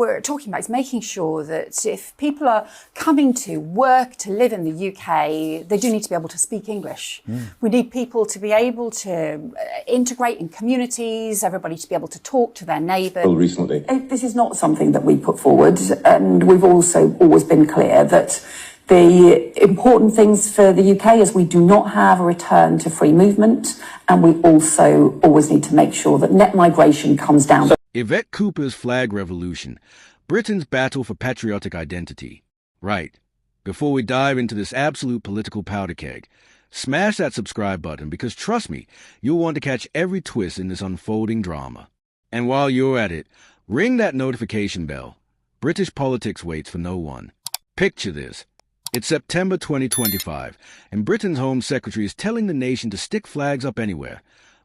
we're talking about is making sure that if people are coming to work, to live in the UK, they do need to be able to speak English. We need people to be able to integrate in communities, everybody to be able to talk to their neighbours. Well, recently. This is not something that we put forward, and we've also always been clear that the important things for the UK is we do not have a return to free movement, and we also always need to make sure that net migration comes down. Yvette Cooper's flag revolution, Britain's battle for patriotic identity. Right. Before we dive into this absolute political powder keg, smash that subscribe button because trust me, you'll want to catch every twist in this unfolding drama. And while you're at it, ring that notification bell. British politics waits for no one. Picture this. It's September 2025, and Britain's Home Secretary is telling the nation to stick flags up anywhere.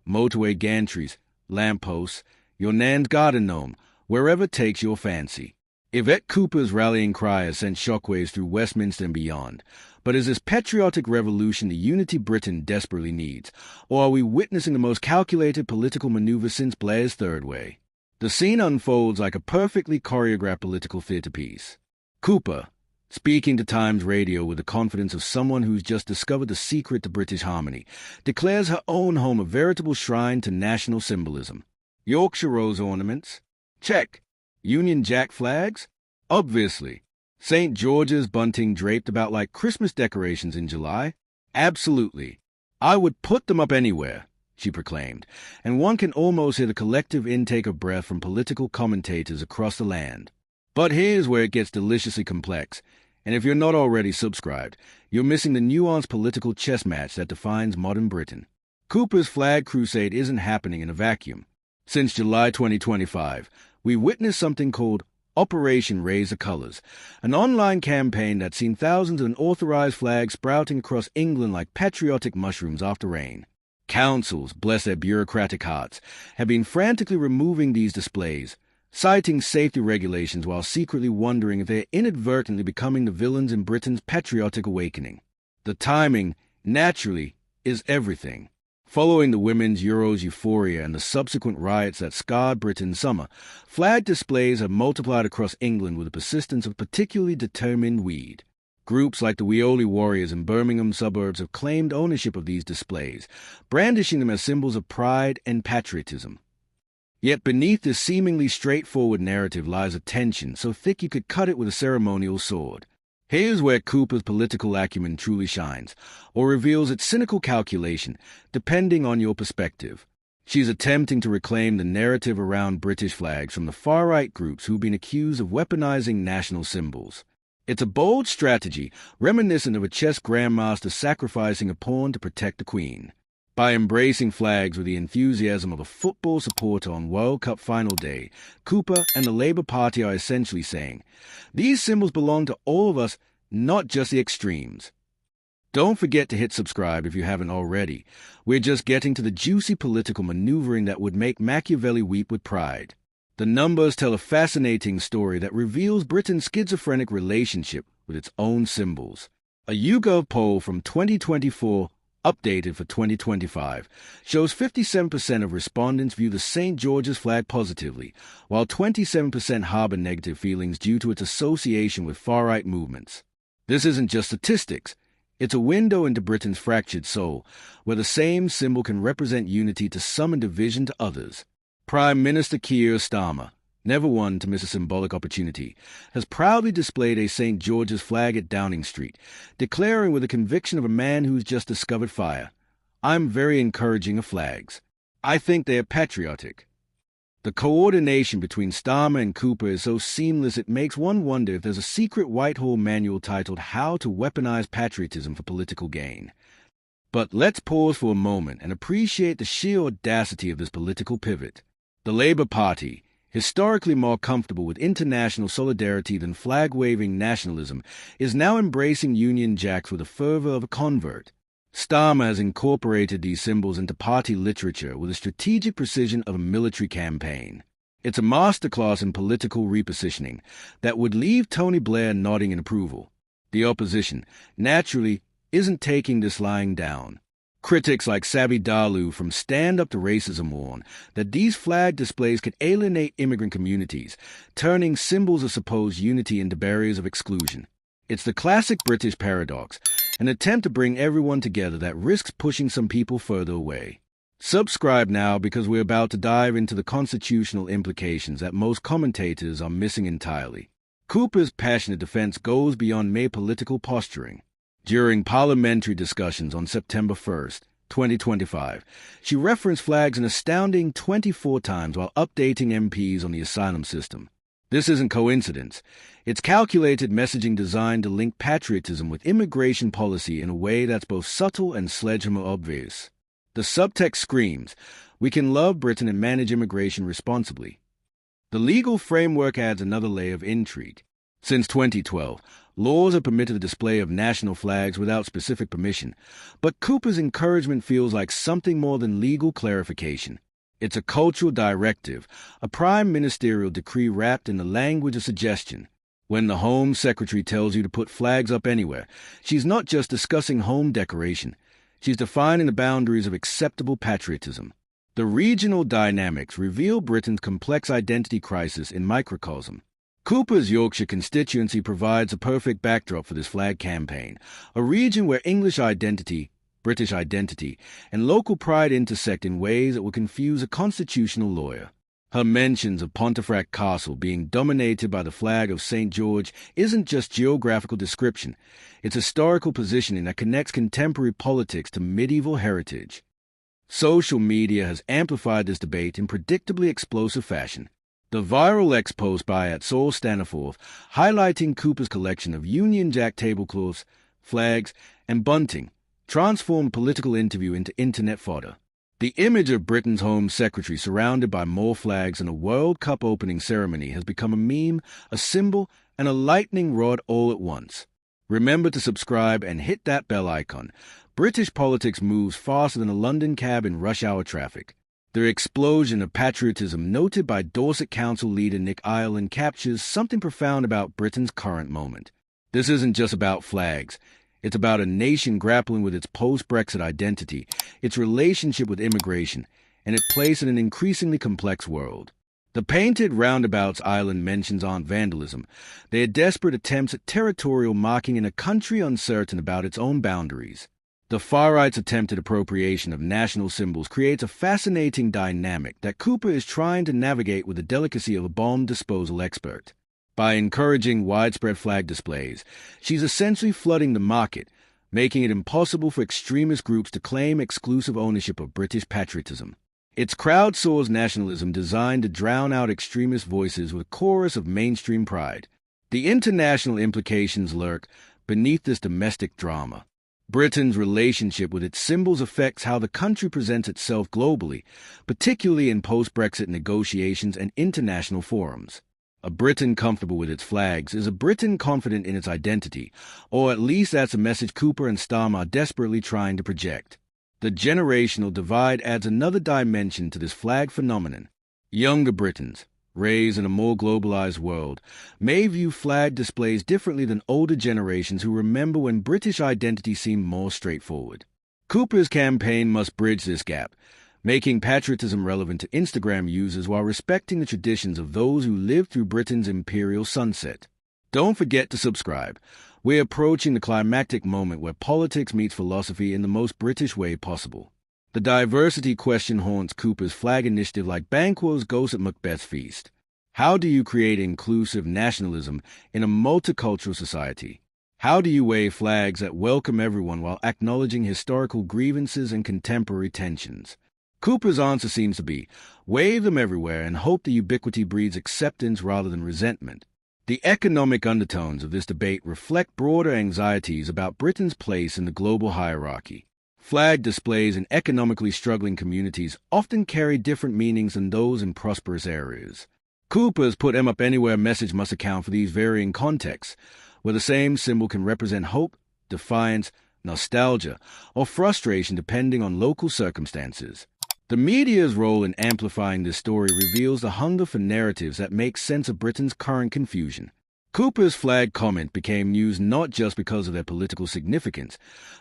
Motorway gantries, lampposts, your nan's garden gnome, wherever takes your fancy. Yvette Cooper's rallying cry has sent shockwaves through Westminster and beyond. But is this patriotic revolution the unity Britain desperately needs, or are we witnessing the most calculated political maneuver since Blair's Third Way? The scene unfolds like a perfectly choreographed political theatre piece. Cooper, speaking to Times Radio with the confidence of someone who's just discovered the secret to British harmony, declares her own home a veritable shrine to national symbolism. Yorkshire rose ornaments? Check. Union Jack flags? Obviously. St. George's bunting draped about like Christmas decorations in July? Absolutely. I would put them up anywhere, she proclaimed, and one can almost hear the collective intake of breath from political commentators across the land. But here's where it gets deliciously complex, and if you're not already subscribed, you're missing the nuanced political chess match that defines modern Britain. Cooper's flag crusade isn't happening in a vacuum. Since July 2025, we witnessed something called Operation Raise the Colours, an online campaign that's seen thousands of unauthorised flags sprouting across England like patriotic mushrooms after rain. Councils, bless their bureaucratic hearts, have been frantically removing these displays, citing safety regulations while secretly wondering if they're inadvertently becoming the villains in Britain's patriotic awakening. The timing, naturally, is everything. Following the women's Euros euphoria and the subsequent riots that scarred Britain's summer, flag displays have multiplied across England with the persistence of particularly determined weed. Groups like the Weoli Warriors in Birmingham suburbs have claimed ownership of these displays, brandishing them as symbols of pride and patriotism. Yet beneath this seemingly straightforward narrative lies a tension so thick you could cut it with a ceremonial sword. Here's where Cooper's political acumen truly shines, or reveals its cynical calculation, depending on your perspective. She's attempting to reclaim the narrative around British flags from the far-right groups who've been accused of weaponizing national symbols. It's a bold strategy, reminiscent of a chess grandmaster sacrificing a pawn to protect the queen. By embracing flags with the enthusiasm of a football supporter on World Cup final day, Cooper and the Labour Party are essentially saying, these symbols belong to all of us, not just the extremes. Don't forget to hit subscribe if you haven't already. We're just getting to the juicy political maneuvering that would make Machiavelli weep with pride. The numbers tell a fascinating story that reveals Britain's schizophrenic relationship with its own symbols. A YouGov poll from 2024 updated for 2025, shows 57% of respondents view the St. George's flag positively, while 27% harbor negative feelings due to its association with far-right movements. This isn't just statistics. It's a window into Britain's fractured soul, where the same symbol can represent unity to some and division to others. Prime Minister Keir Starmer, never one to miss a symbolic opportunity, has proudly displayed a St. George's flag at Downing Street, declaring with the conviction of a man who's just discovered fire, I'm very encouraging of flags. I think they are patriotic. The coordination between Starmer and Cooper is so seamless it makes one wonder if there's a secret Whitehall manual titled How to Weaponize Patriotism for Political Gain. But let's pause for a moment and appreciate the sheer audacity of this political pivot. The Labour Party, historically more comfortable with international solidarity than flag-waving nationalism, is now embracing Union Jacks with the fervor of a convert. Starmer has incorporated these symbols into party literature with the strategic precision of a military campaign. It's a masterclass in political repositioning that would leave Tony Blair nodding in approval. The opposition, naturally, isn't taking this lying down. Critics like Sabi Dalu from Stand Up to Racism warn that these flag displays could alienate immigrant communities, turning symbols of supposed unity into barriers of exclusion. It's the classic British paradox, an attempt to bring everyone together that risks pushing some people further away. Subscribe now because we're about to dive into the constitutional implications that most commentators are missing entirely. Cooper's passionate defense goes beyond mere political posturing. During parliamentary discussions on September 1st, 2025, she referenced flags an astounding 24 times while updating MPs on the asylum system. This isn't coincidence. It's calculated messaging designed to link patriotism with immigration policy in a way that's both subtle and sledgehammer obvious. The subtext screams, we can love Britain and manage immigration responsibly. The legal framework adds another layer of intrigue. Since 2012, laws have permitted the display of national flags without specific permission, but Cooper's encouragement feels like something more than legal clarification. It's a cultural directive, a prime ministerial decree wrapped in the language of suggestion. When the Home Secretary tells you to put flags up anywhere, she's not just discussing home decoration. She's defining the boundaries of acceptable patriotism. The regional dynamics reveal Britain's complex identity crisis in microcosm. Cooper's Yorkshire constituency provides a perfect backdrop for this flag campaign, a region where English identity, British identity, and local pride intersect in ways that will confuse a constitutional lawyer. Her mentions of Pontefract Castle being dominated by the flag of St. George isn't just geographical description, it's historical positioning that connects contemporary politics to medieval heritage. Social media has amplified this debate in predictably explosive fashion. The viral X post by @Saul Staniforth highlighting Cooper's collection of Union Jack tablecloths, flags, and bunting transformed political interview into internet fodder. The image of Britain's Home Secretary surrounded by more flags in a World Cup opening ceremony has become a meme, a symbol, and a lightning rod all at once. Remember to subscribe and hit that bell icon. British politics moves faster than a London cab in rush hour traffic. The explosion of patriotism noted by Dorset Council leader Nick Ireland captures something profound about Britain's current moment. This isn't just about flags. It's about a nation grappling with its post-Brexit identity, its relationship with immigration, and its place in an increasingly complex world. The painted roundabouts Ireland mentions aren't vandalism. They are desperate attempts at territorial marking in a country uncertain about its own boundaries. The far right's attempted appropriation of national symbols creates a fascinating dynamic that Cooper is trying to navigate with the delicacy of a bomb disposal expert. By encouraging widespread flag displays, she's essentially flooding the market, making it impossible for extremist groups to claim exclusive ownership of British patriotism. It's crowdsourced nationalism designed to drown out extremist voices with a chorus of mainstream pride. The international implications lurk beneath this domestic drama. Britain's relationship with its symbols affects how the country presents itself globally, particularly in post-Brexit negotiations and international forums. A Britain comfortable with its flags is a Britain confident in its identity, or at least that's a message Cooper and Stamm are desperately trying to project. The generational divide adds another dimension to this flag phenomenon. Younger Britons, raised in a more globalized world, may view flag displays differently than older generations who remember when British identity seemed more straightforward. Cooper's campaign must bridge this gap, making patriotism relevant to Instagram users while respecting the traditions of those who lived through Britain's imperial sunset. Don't forget to subscribe. We're approaching the climactic moment where politics meets philosophy in the most British way possible. The diversity question haunts Cooper's flag initiative like Banquo's ghost at Macbeth's feast. How do you create inclusive nationalism in a multicultural society? How do you wave flags that welcome everyone while acknowledging historical grievances and contemporary tensions? Cooper's answer seems to be, wave them everywhere and hope the ubiquity breeds acceptance rather than resentment. The economic undertones of this debate reflect broader anxieties about Britain's place in the global hierarchy. Flag displays in economically struggling communities often carry different meanings than those in prosperous areas. Cooper's put them up anywhere message must account for these varying contexts, where the same symbol can represent hope, defiance, nostalgia, or frustration depending on local circumstances. The media's role in amplifying this story reveals the hunger for narratives that make sense of Britain's current confusion. Cooper's flag comment became news not just because of their political significance,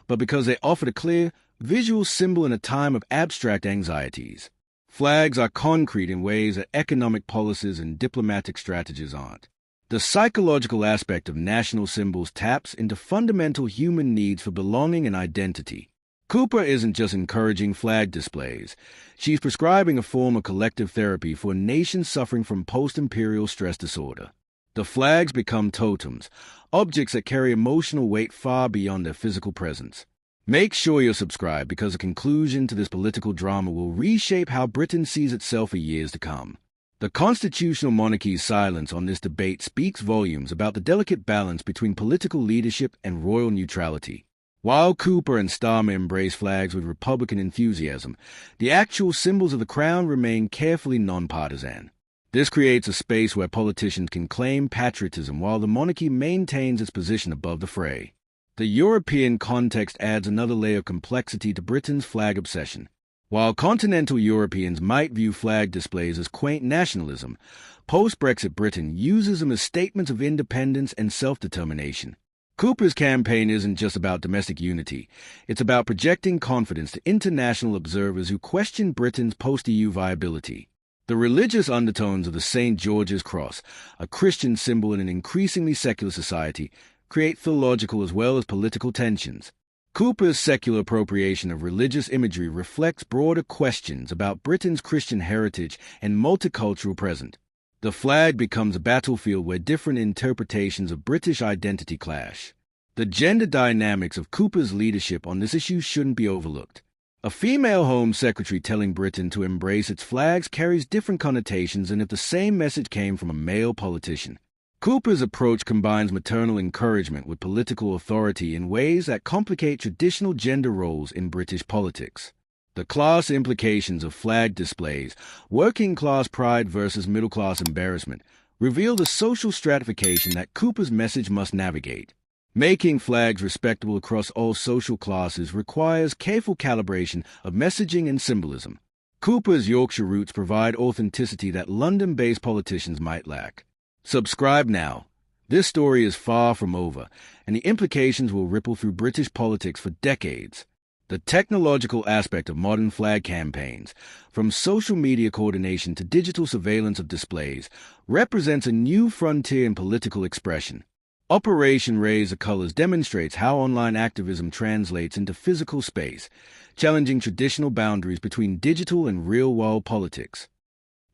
but because they offered a clear, visual symbol in a time of abstract anxieties. Flags are concrete in ways that economic policies and diplomatic strategies aren't. The psychological aspect of national symbols taps into fundamental human needs for belonging and identity. Cooper isn't just encouraging flag displays. She's prescribing a form of collective therapy for a nation suffering from post-imperial stress disorder. The flags become totems, objects that carry emotional weight far beyond their physical presence. Make sure you're subscribed because a conclusion to this political drama will reshape how Britain sees itself for years to come. The constitutional monarchy's silence on this debate speaks volumes about the delicate balance between political leadership and royal neutrality. While Cooper and Starmer embrace flags with Republican enthusiasm, the actual symbols of the crown remain carefully nonpartisan. This creates a space where politicians can claim patriotism while the monarchy maintains its position above the fray. The European context adds another layer of complexity to Britain's flag obsession. While continental Europeans might view flag displays as quaint nationalism, post-Brexit Britain uses them as statements of independence and self-determination. Cooper's campaign isn't just about domestic unity. It's about projecting confidence to international observers who question Britain's post-EU viability. The religious undertones of the St. George's Cross, a Christian symbol in an increasingly secular society, create theological as well as political tensions. Cooper's secular appropriation of religious imagery reflects broader questions about Britain's Christian heritage and multicultural present. The flag becomes a battlefield where different interpretations of British identity clash. The gender dynamics of Cooper's leadership on this issue shouldn't be overlooked. A female Home Secretary telling Britain to embrace its flags carries different connotations than if the same message came from a male politician. Cooper's approach combines maternal encouragement with political authority in ways that complicate traditional gender roles in British politics. The class implications of flag displays, working-class pride versus middle-class embarrassment, reveal the social stratification that Cooper's message must navigate. Making flags respectable across all social classes requires careful calibration of messaging and symbolism. Cooper's Yorkshire roots provide authenticity that London-based politicians might lack. Subscribe now. This story is far from over, and the implications will ripple through British politics for decades. The technological aspect of modern flag campaigns, from social media coordination to digital surveillance of displays, represents a new frontier in political expression. Operation Raise the Colours demonstrates how online activism translates into physical space, challenging traditional boundaries between digital and real-world politics.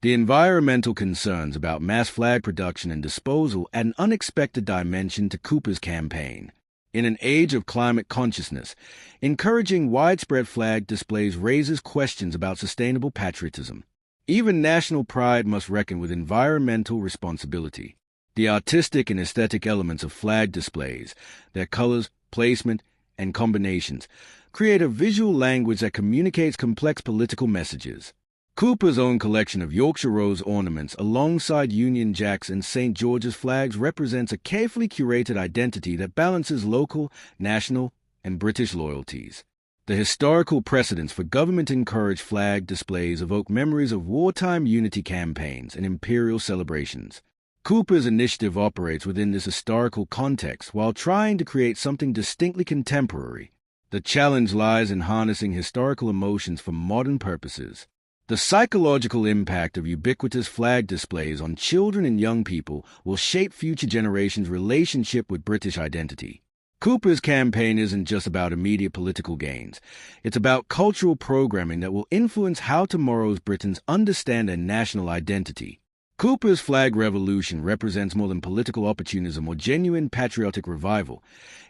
The environmental concerns about mass flag production and disposal add an unexpected dimension to Cooper's campaign. In an age of climate consciousness, encouraging widespread flag displays raises questions about sustainable patriotism. Even national pride must reckon with environmental responsibility. The artistic and aesthetic elements of flag displays, their colors, placement, and combinations, create a visual language that communicates complex political messages. Cooper's own collection of Yorkshire Rose ornaments alongside Union Jacks and St. George's flags represents a carefully curated identity that balances local, national, and British loyalties. The historical precedents for government-encouraged flag displays evoke memories of wartime unity campaigns and imperial celebrations. Cooper's initiative operates within this historical context while trying to create something distinctly contemporary. The challenge lies in harnessing historical emotions for modern purposes. The psychological impact of ubiquitous flag displays on children and young people will shape future generations' relationship with British identity. Cooper's campaign isn't just about immediate political gains. It's about cultural programming that will influence how tomorrow's Britons understand their national identity. Cooper's flag revolution represents more than political opportunism or genuine patriotic revival.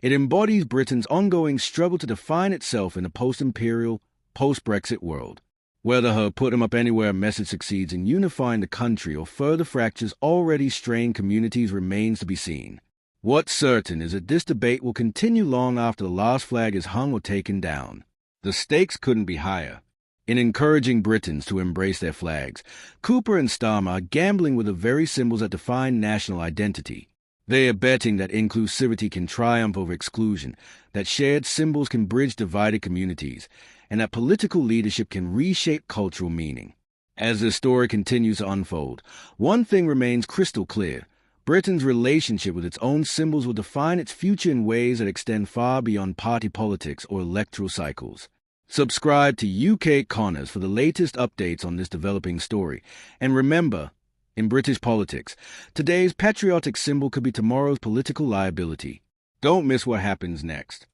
It embodies Britain's ongoing struggle to define itself in a post-imperial, post-Brexit world. Whether her put 'em up anywhere message succeeds in unifying the country or further fractures already strained communities remains to be seen. What's certain is that this debate will continue long after the last flag is hung or taken down. The stakes couldn't be higher. In encouraging Britons to embrace their flags, Cooper and Starmer are gambling with the very symbols that define national identity. They are betting that inclusivity can triumph over exclusion, that shared symbols can bridge divided communities, and that political leadership can reshape cultural meaning. As this story continues to unfold, one thing remains crystal clear. Britain's relationship with its own symbols will define its future in ways that extend far beyond party politics or electoral cycles. Subscribe to UK Connors for the latest updates on this developing story. And remember, in British politics, today's patriotic symbol could be tomorrow's political liability. Don't miss what happens next.